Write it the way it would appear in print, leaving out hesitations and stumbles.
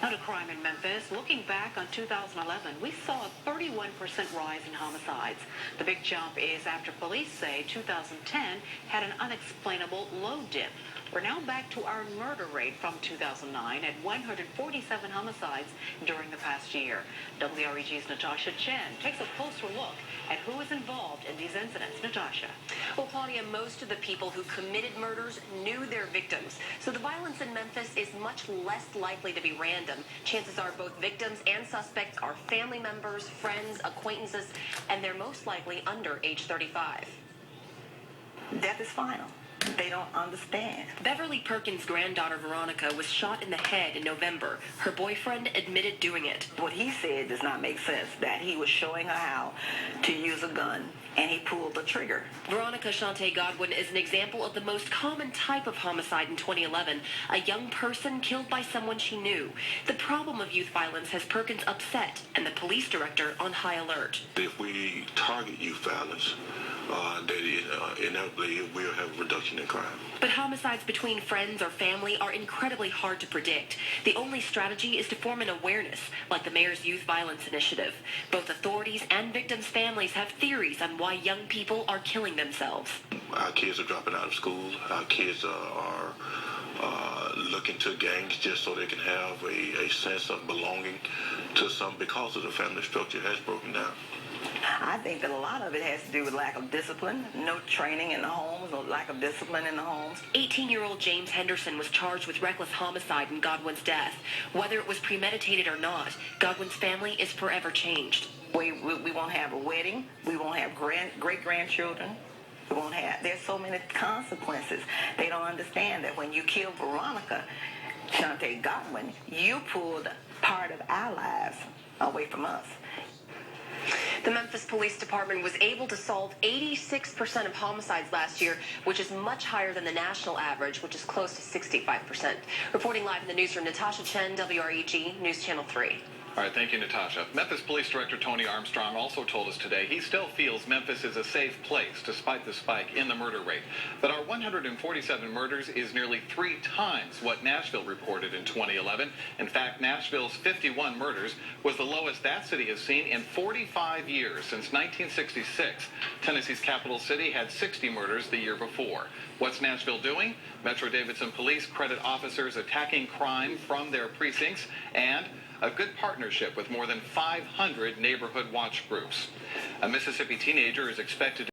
Now to crime in Memphis. Looking back on 2011, we saw a 31% rise in homicides. The big jump is after police say 2010 had an unexplainable low dip. We're now back to our murder rate from 2009 at 147 homicides during the past year. WREG's Natasha Chen takes a closer look at who is involved in these incidents. Natasha. Well, Claudia, most of the people who committed murders knew their victims. So the violence in Memphis is much less likely to be random. Chances are both victims and suspects are family members, friends, acquaintances, and they're most likely under age 35. Death is final. They don't understand. Beverley Perkins' granddaughter Veronica was shot in the head in November. Her boyfriend admitted doing it. What he said does not make sense, that he was showing her how to use a gun, and he pulled the trigger. Veronica Shante Godwin is an example of the most common type of homicide in 2011, a young person killed by someone she knew. The problem of youth violence has Perkins upset and the police director on high alert. If we target youth violence, inevitably we'll have a reduction in crime. But homicides between friends or family are incredibly hard to predict. The only strategy is to form an awareness, like the mayor's youth violence initiative. Both authorities and victims' families have theories on why young people are killing themselves. Our kids are dropping out of school. Our kids are looking to gangs just so they can have a sense of belonging to some, because of the family structure has broken down. I think that a lot of it has to do with lack of discipline, no training in the homes, no lack of discipline in the homes. 18-year-old James Henderson was charged with reckless homicide in Godwin's death. Whether it was premeditated or not, Godwin's family is forever changed. We won't have a wedding. We won't have great-grandchildren. We won't have, there's so many consequences. They don't understand that when you kill Veronica Shante Godwin, you pulled part of our lives away from us. The Memphis Police Department was able to solve 86% of homicides last year, which is much higher than the national average, which is close to 65%. Reporting live in the newsroom, Natasha Chen, WREG, News Channel 3. All right, thank you, Natasha. Memphis Police Director Tony Armstrong also told us today he still feels Memphis is a safe place despite the spike in the murder rate. But our 147 murders is nearly 3 times what Nashville reported in 2011. In fact, Nashville's 51 murders was the lowest that city has seen in 45 years. Since 1966, Tennessee's capital city had 60 murders the year before. What's Nashville doing? Metro-Davidson police credit officers attacking crime from their precincts and a good partnership with more than 500 neighborhood watch groups. A Mississippi teenager is expected to